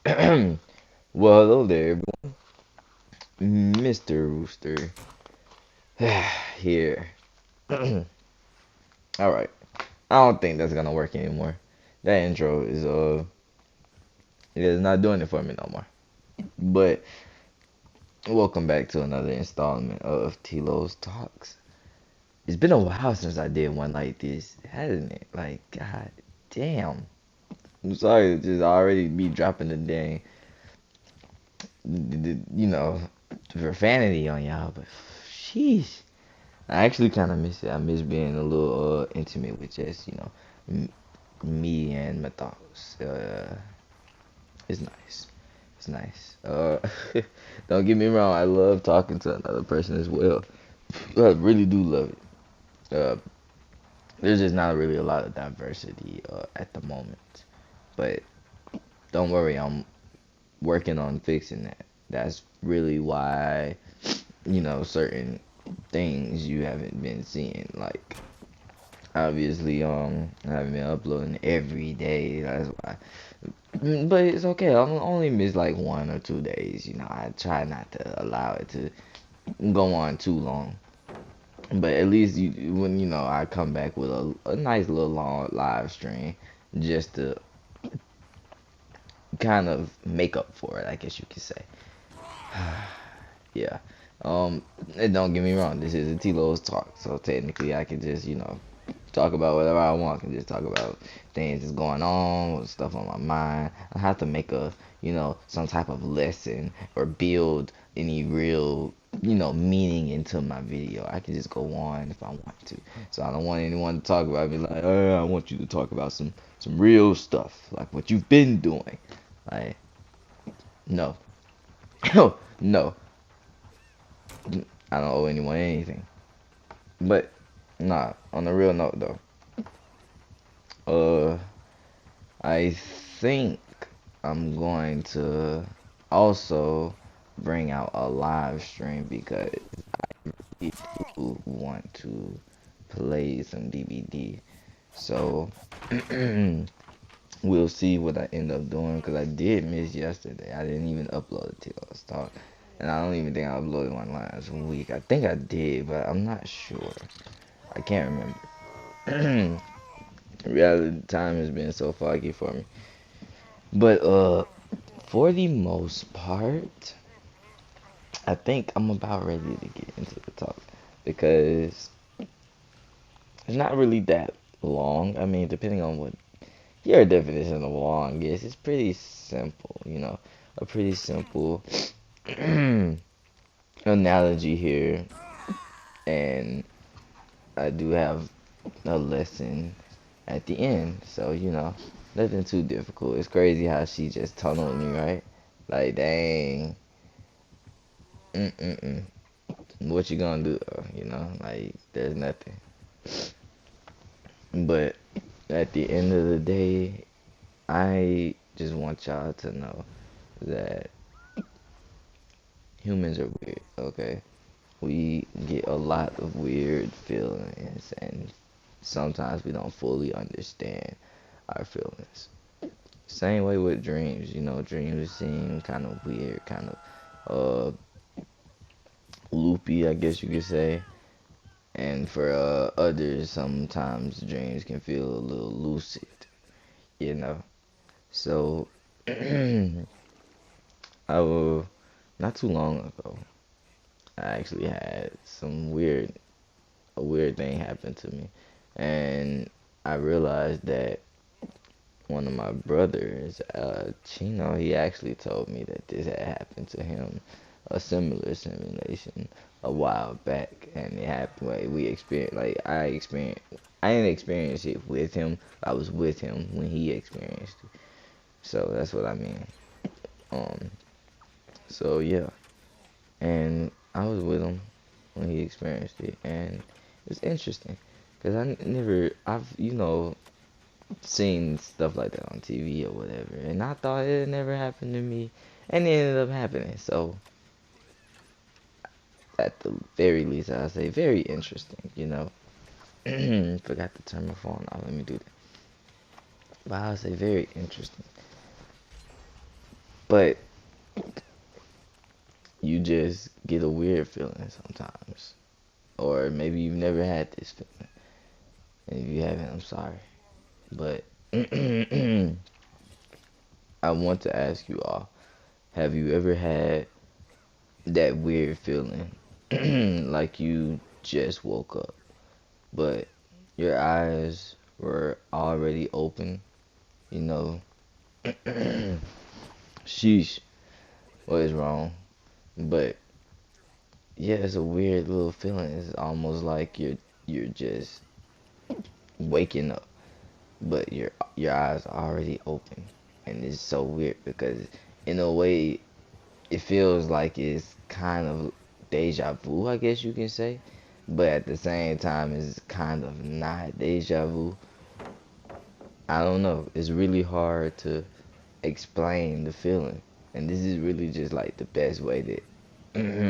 Well, hello there, Mr. Rooster. Here. All right. I don't think that's gonna work anymore. That intro is not doing it for me no more. But welcome back to another installment of Tilo's Talks. It's been a while since I did one like this, hasn't it? Like, god damn. I'm sorry to just already be dropping the dang, you know, profanity on y'all, but sheesh. I actually kind of miss it. I miss being a little intimate with just, me and my thoughts. It's nice. It's nice. Don't get me wrong. I love talking to another person as well. I really do love it. There's just not really a lot of diversity at the moment. But don't worry, I'm working on fixing that. That's really why, certain things you haven't been seeing. Like, obviously, I haven't been uploading every day. That's why. But it's okay. I'll only miss like 1 or 2 days. I try not to allow it to go on too long. But at least when I come back with a nice little long live stream, just to kind of make up for it, I guess you could say. Yeah. And don't get me wrong. This is a T-Lo's talk, so technically I can just talk about whatever I want. I can just talk about things that's going on, stuff on my mind. I have to make some type of lesson or build any real, meaning into my video. I can just go on if I want to. So I don't want anyone to talk about me like, oh, I want you to talk about some real stuff, like what you've been doing. Like, no, no, I don't owe anyone anything. But nah, on a real note though. Uh, I think I'm going to also bring out a live stream because people want to play some DVD. So we'll see what I end up doing because I did miss yesterday. I didn't even upload it to Let's Talk. And I don't even think I uploaded one last week. I think I did, but I'm not sure. I can't remember. Reality time has been so foggy for me. But for the most part, I think I'm about ready to get into the talk because it's not really that long. I mean, depending on what your definition of long is, it's pretty simple. A pretty simple analogy here, and I do have a lesson at the end. So, nothing too difficult. It's crazy how she just tunneled me, right? Like, dang. Mm-mm-mm. What you gonna do, though? Like, there's nothing. But at the end of the day, I just want y'all to know that humans are weird, okay? We get a lot of weird feelings, and sometimes we don't fully understand our feelings. Same way with dreams, dreams seem kind of weird, kind of loopy, I guess you could say. And for others, sometimes dreams can feel a little lucid, you know. So, I will, not too long ago, I actually had a weird thing happen to me. And I realized that one of my brothers, Chino, he actually told me that this had happened to him, a similar simulation a while back, and it happened. Like we experienced, like I experienced. I didn't experience it with him. I was with him when he experienced it. So that's what I mean. Um. So yeah, and I was with him when he experienced it, and it's interesting because I've seen stuff like that on TV or whatever, and I thought it never happened to me, and it ended up happening. So, at the very least, I'll say very interesting. Forgot to turn my phone off. Let me do that. But I'll say very interesting. But you just get a weird feeling sometimes. Or maybe you've never had this feeling. And if you haven't, I'm sorry. But I want to ask you all, have you ever had that weird feeling like you just woke up, but your eyes were already open, you know? Sheesh, what is wrong? But yeah, it's a weird little feeling. It's almost like you're just waking up, but your eyes are already open, and it's so weird because in a way it feels like it's kind of deja vu, I guess you can say, but at the same time it's kind of not deja vu. I don't know. It's really hard to explain the feeling, and this is really just like the best way that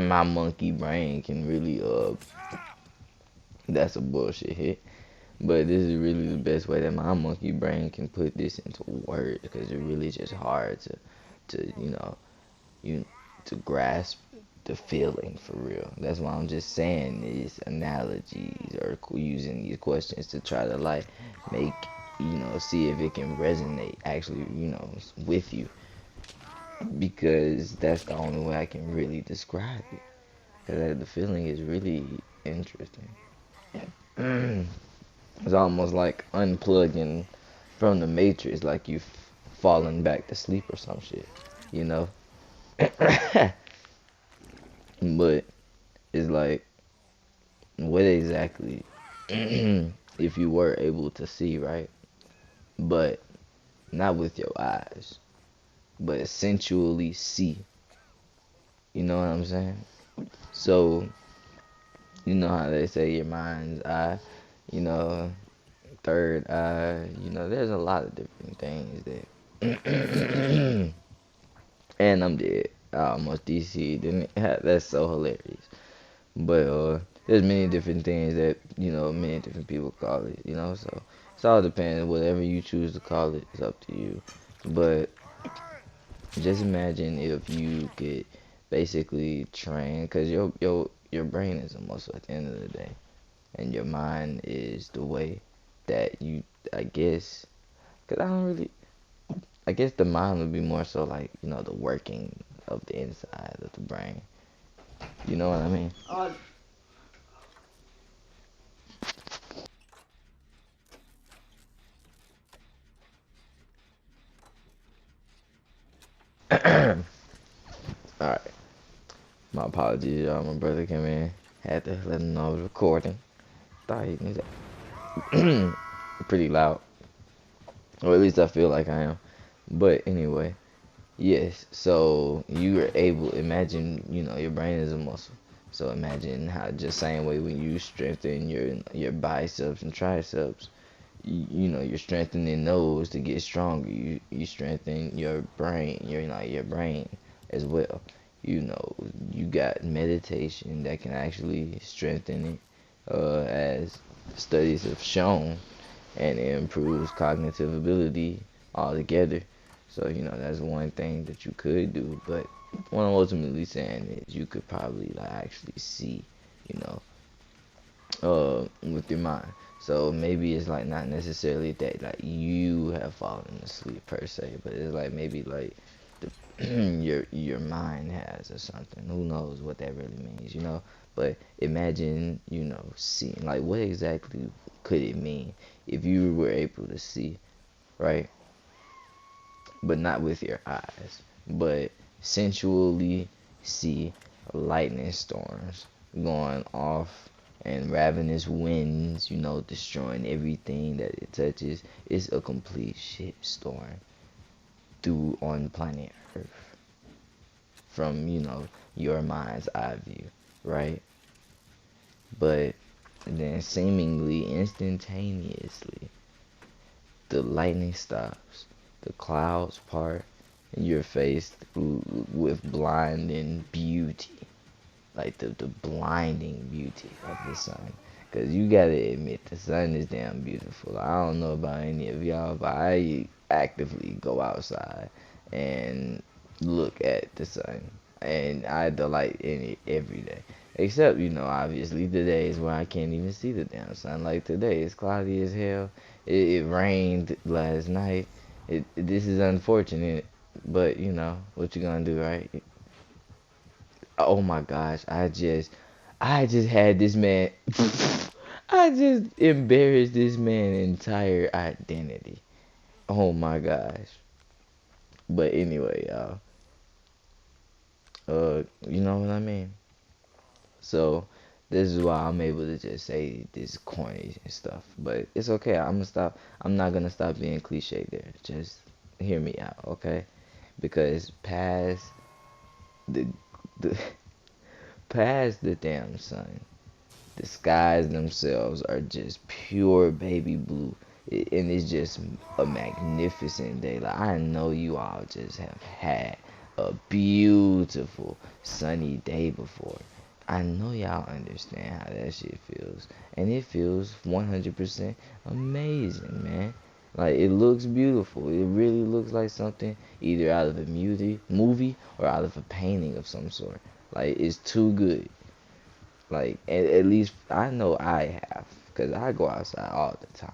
my monkey brain can really that's a bullshit hit. But this is really the best way that my monkey brain can put this into words because it's really just hard to you to grasp the feeling for real. That's why I'm just saying these analogies or using these questions to try to like make see if it can resonate actually with you, because that's the only way I can really describe it. Because the feeling is really interesting. It's almost like unplugging from the matrix, like you've fallen back to sleep or some shit, you know. But it's like, what exactly, if you were able to see, right? But not with your eyes, but sensually see. You know what I'm saying? So, you know how they say your mind's eye, you know, third eye, there's a lot of different things that. And I'm dead. I almost DC didn't it? That's so hilarious. But there's many different things that many different people call it. So it all depends. Whatever you choose to call it is up to you. But just imagine if you could basically train, because your brain is a muscle at the end of the day, and your mind is the way that you, I guess, because I don't really. I guess the mind would be more so like the working of the inside of the brain. You know what I mean? All right. My apologies, y'all. My brother came in. Had to let him know I was recording. Thought he was pretty loud, or at least I feel like I am. But anyway, yes. So you were able. Imagine, your brain is a muscle. So imagine how just same way when you strengthen your biceps and triceps, you're strengthening those to get stronger. You strengthen your brain, your brain as well. You got meditation that can actually strengthen it, as studies have shown, and it improves cognitive ability altogether. So that's one thing that you could do. But what I'm ultimately saying is you could probably like actually see, you know, with your mind. So maybe it's like not necessarily that like you have fallen asleep per se, but it's like maybe like the your mind has or something. Who knows what that really means? But imagine, seeing like what exactly could it mean if you were able to see, right? But not with your eyes, but sensually see lightning storms going off and ravenous winds, destroying everything that it touches. It's a complete shit storm through on planet Earth from, your mind's eye view, right? But then seemingly instantaneously, the lightning stops, the clouds part, and you're faced with blinding beauty, like the blinding beauty of the sun. Cause you gotta admit the sun is damn beautiful. I don't know about any of y'all, but I actively go outside and look at the sun, and I delight in it every day. Except, obviously the days where I can't even see the damn sun. Like today, it's cloudy as hell. It rained last night. This is unfortunate, but what you gonna do, right? Oh my gosh, I just had this man. I just embarrassed this man's entire identity. Oh my gosh. But anyway, y'all. You know what I mean? So this is why I'm able to just say this corny and stuff. But it's okay. I'm not gonna stop being cliche there. Just hear me out, okay? Because the the past the damn sun, the skies themselves are just pure baby blue. And it's just a magnificent day. Like, I know you all just have had a beautiful sunny day before. I know y'all understand how that shit feels. And it feels 100% amazing, man. Like, it looks beautiful. It really looks like something either out of a movie or out of a painting of some sort. Like, it's too good. Like, at least I know I have, because I go outside all the time.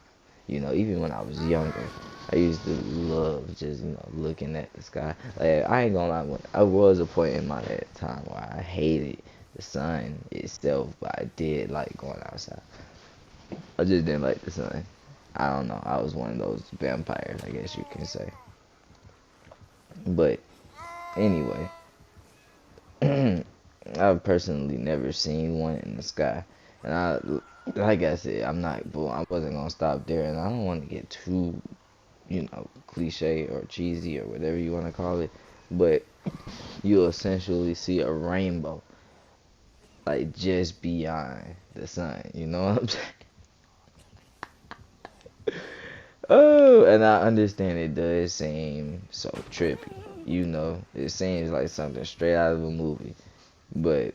Even when I was younger, I used to love just, looking at the sky. Like, I ain't gonna lie, I was a point in my time where I hated the sun itself, but I did like going outside. I just didn't like the sun. I don't know. I was one of those vampires, I guess you can say. But anyway, I've personally never seen one in the sky, and like I said, I wasn't gonna stop there, and I don't want to get too, cliche or cheesy or whatever you want to call it, but you'll essentially see a rainbow, like just beyond the sun. You know what I'm saying? Oh, and I understand it does seem so trippy. It seems like something straight out of a movie, but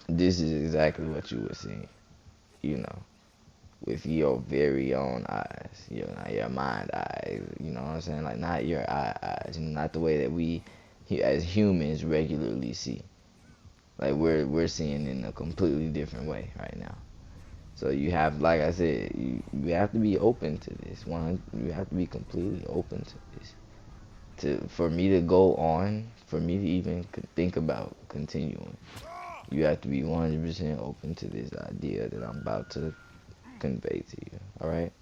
this is exactly what you would see. You know, with your very own eyes, not your mind eyes. You know what I'm saying? Like, not your eyes, not the way that we as humans regularly see. Like, we're seeing in a completely different way right now. So you have, like I said, you have to be open to this. You have to be completely open to this. For me to go on, for me to even think about continuing, you have to be 100% open to this idea that I'm about to convey to you. All right.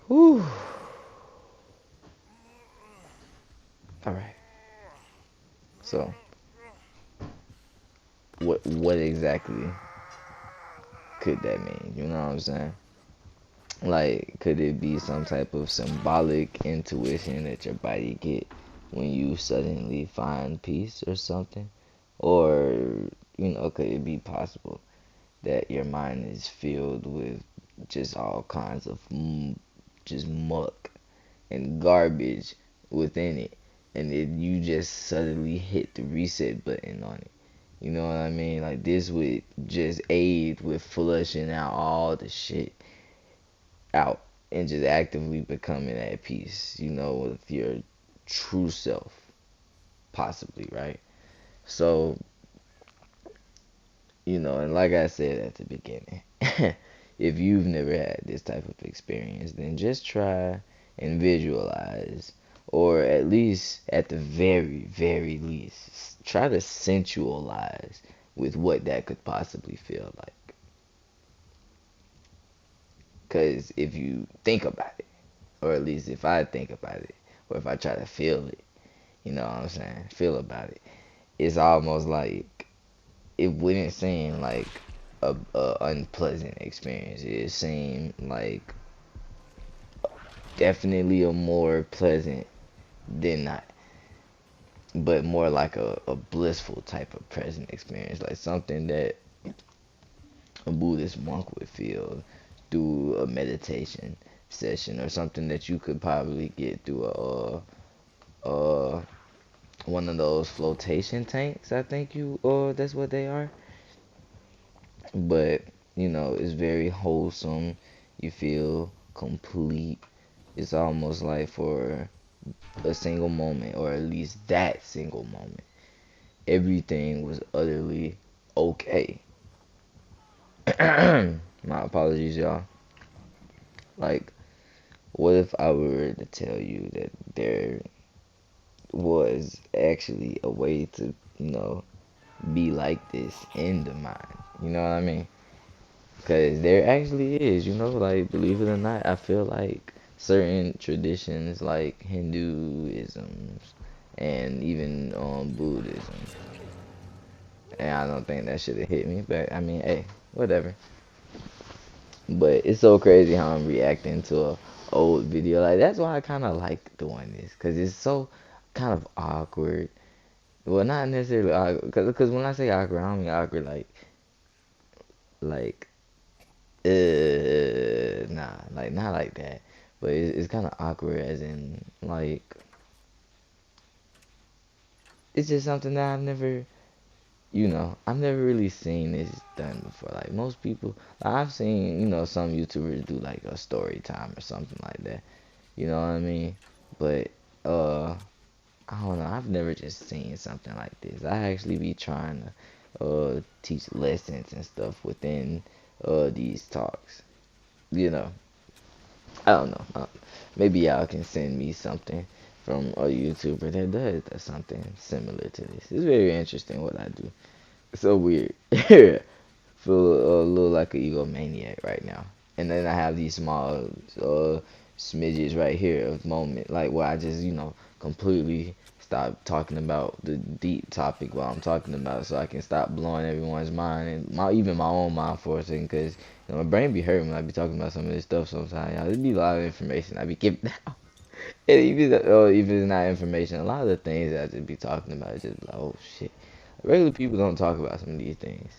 Whew. All right. So, what exactly could that mean? You know what I'm saying? Like, could it be some type of symbolic intuition that your body get when you suddenly find peace or something? Or, could it be possible that your mind is filled with just all kinds of just muck and garbage within it, and then you just suddenly hit the reset button on it? You know what I mean? Like, this would just aid with flushing out all the shit out and just actively becoming at peace, with your true self, possibly, right? So, and like I said at the beginning, if you've never had this type of experience, then just try and visualize, or at least, at the very, very least, try to sensualize with what that could possibly feel like. Because if you think about it, or at least if I think about it, or if I try to feel it, you know what I'm saying, feel about it, it's almost like it wouldn't seem like a unpleasant experience. It seemed like definitely a more pleasant than not, but more like a blissful type of present experience, like something that a Buddhist monk would feel through a meditation session, or something that you could probably get through a one of those flotation tanks. I think that's what they are. But it's very wholesome. You feel complete. It's almost like for a single moment, or at least that single moment, everything was utterly okay. My apologies, y'all. Like, what if I were to tell you that there was actually a way to, be like this in the mind? You know what I mean? Because there actually is, like, believe it or not, I feel like certain traditions like Hinduism and even Buddhism, and I don't think that should have hit me, but I mean, hey, whatever. But it's so crazy how I'm reacting to a old video. Like, that's why I kind of like doing this, because it's so kind of awkward. Well, not necessarily awkward, because when I say awkward, I don't mean awkward like nah, like not like that. But it's kind of awkward, as in, like, it's just something that I've never really seen this done before. Like, most people, like, I've seen, some YouTubers do like a story time or something like that. You know what I mean? But uh, I don't know. I've never just seen something like this. I actually be trying to teach lessons and stuff within these talks. You know, I don't know. Maybe y'all can send me something from a YouTuber that does something similar to this. It's very interesting what I do. It's so weird. Feel a little like an egomaniac right now. And then I have these small smidges right here of moment, like where I just, completely stop talking about the deep topic while I'm talking about, so I can stop blowing everyone's mind and even my own mind for a second, because my brain be hurting when I be talking about some of this stuff sometimes. Y'all, there be a lot of information I be giving out. And even if it's not information, a lot of the things that I just be talking about is just like, oh shit. Regular people don't talk about some of these things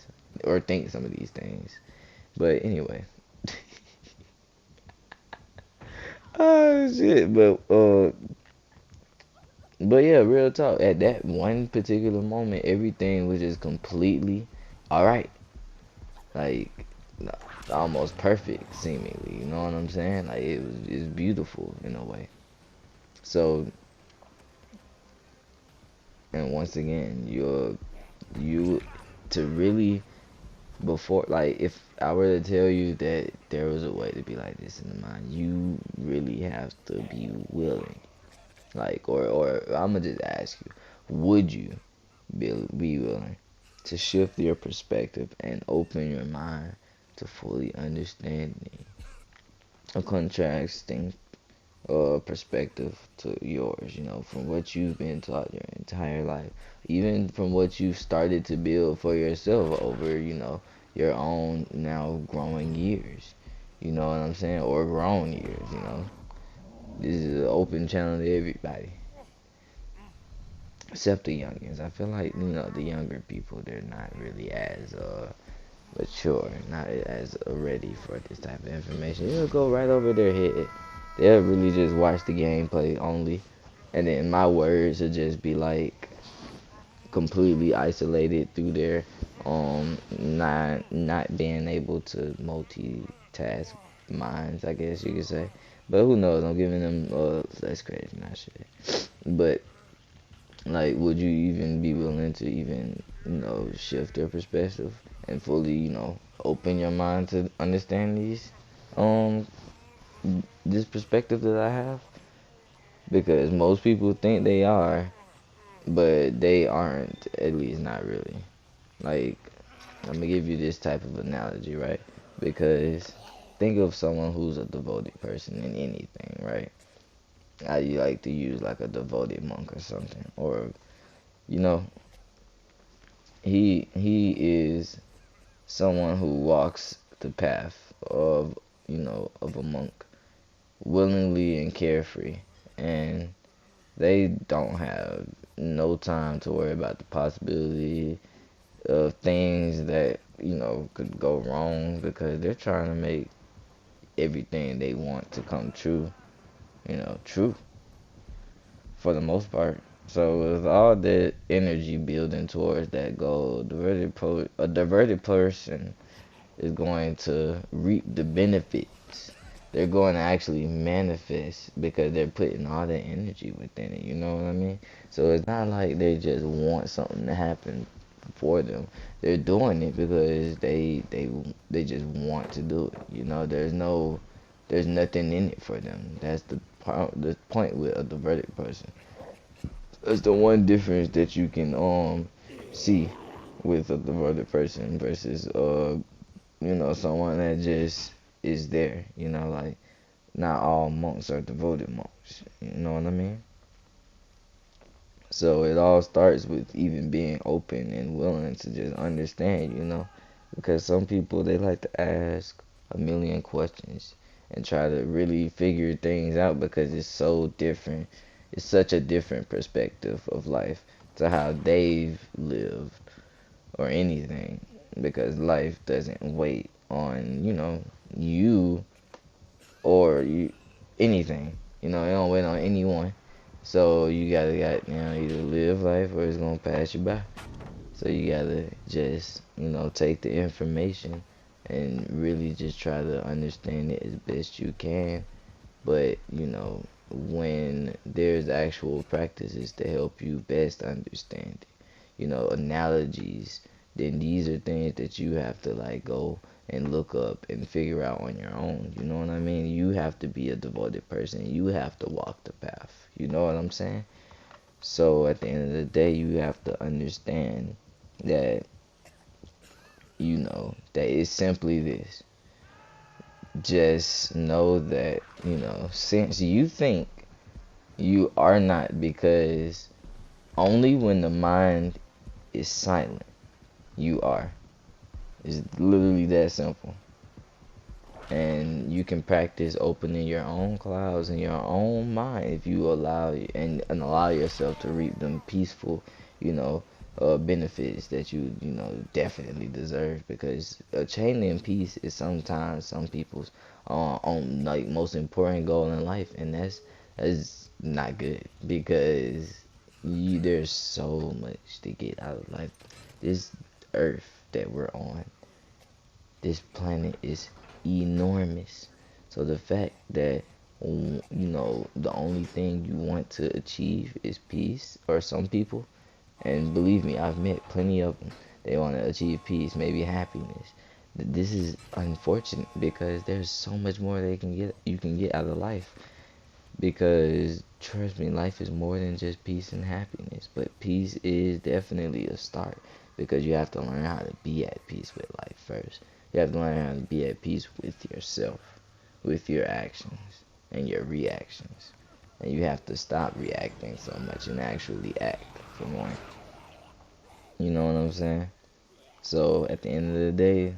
or think some of these things. But anyway. Oh shit. But yeah, real talk. At that one particular moment, everything was just completely alright. Like, almost perfect seemingly. You know what I'm saying? Like, it's beautiful in a way. So, and once again, you to really, before, like, if I were to tell you that there was a way to be like this in the mind, you really have to be willing. Like, or I'm gonna just ask you, would you be willing to shift your perspective and open your mind to fully understanding a contrasting perspective to yours, from what you've been taught your entire life, even from what you've started to build for yourself over, your own now growing years. You know what I'm saying? Or grown years. This is an open channel to everybody, except the youngins. I feel like, the younger people, they're not really as mature, not as ready for this type of information. It'll go right over their head. They'll really just watch the gameplay only, and then my words will just be like completely isolated through their not being able to multitask minds, I guess you could say. But who knows? I'm giving them less credit than I should. But, like, would you even be willing to even, shift your perspective and fully, open your mind to understand um, this perspective that I have? Because most people think they are, but they aren't, at least not really. Like, I'm gonna give you this type of analogy, right? Because think of someone who's a devoted person in anything, right? I like to use like a devoted monk or something, or you know, he is someone who walks the path of a monk willingly and carefree, and they don't have no time to worry about the possibility of things that could go wrong, because they're trying to make everything they want to come true, true for the most part. So with all that energy building towards that goal, a diverted person is going to reap the benefits they're going to actually manifest because they're putting all their energy within it. You know what I mean? So it's not like they just want something to happen for them. They're doing it because they just want to do it. You know, there's nothing in it for them. That's the point with a diverted person. That's the one difference that you can see with a diverted person versus someone that just is there. Like not all monks are devoted monks. You know what I mean? So it all starts with even being open and willing to just understand, because some people they like to ask a million questions and try to really figure things out because it's so different. It's such a different perspective of life to how they've lived or anything because life doesn't wait on, you or anything. It don't wait on anyone. So you gotta either live life or it's gonna pass you by. So you gotta just take the information and really just try to understand it as best you can. But when there's actual practices to help you best understand it, analogies, then these are things that you have to like go and look up and figure out on your own. You know what I mean? You have to be a devoted person. You have to walk the path. You know what I'm saying? So at the end of the day, you have to understand that, that it's simply this. Just know that, since you think you are not, because only when the mind is silent, you are. It's literally that simple. And you can practice opening your own clouds in your own mind if you and allow yourself to reap them peaceful, you know, benefits that you definitely deserve. Because attaining peace is sometimes some people's on like most important goal in life, and that's not good because there's so much to get out of life. This earth that we're on, this planet is enormous. So the fact that the only thing you want to achieve is peace, or some people, and believe me, I've met plenty of them. They want to achieve peace, maybe happiness. This is unfortunate because there's so much more you can get out of life. Because trust me, life is more than just peace and happiness. But peace is definitely a start because you have to learn how to be at peace with life first. You have to learn how to be at peace with yourself, with your actions and your reactions. And you have to stop reacting so much and actually act for one. You know what I'm saying? So at the end of the day,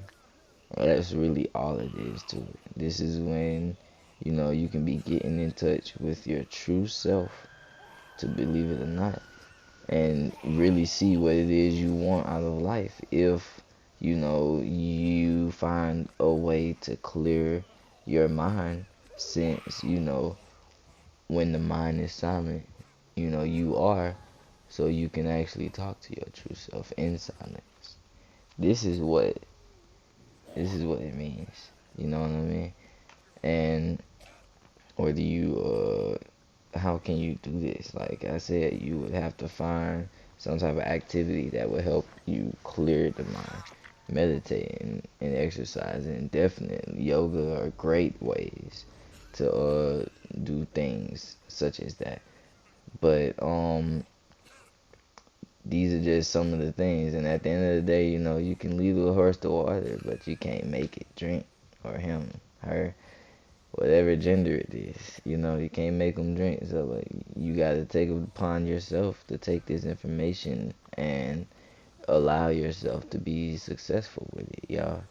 that's really all it is to it. This is when, you can be getting in touch with your true self, to believe it or not, and really see what it is you want out of life. If, you find a way to clear your mind, since, when the mind is silent, you are, so you can actually talk to your true self in silence. This is what it means. You know what I mean? And whether how can you do this? Like I said, you would have to find some type of activity that would help you clear the mind. Meditating and exercising, definitely yoga are great ways to do things such as that. But these are just some of the things, and at the end of the day, you can lead a horse to water, but you can't make it drink, or him, her, whatever gender it is. You can't make them drink. So like, you got to take it upon yourself to take this information and allow yourself to be successful with it, y'all.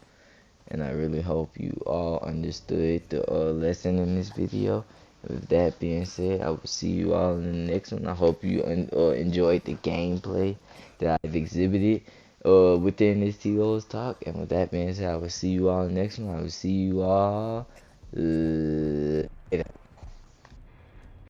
And I really hope you all understood the lesson in this video. With that being said, I will see you all in the next one. I hope you enjoyed the gameplay that I've exhibited within this Tilo's talk. And with that being said, I will see you all in the next one. I will see you all later.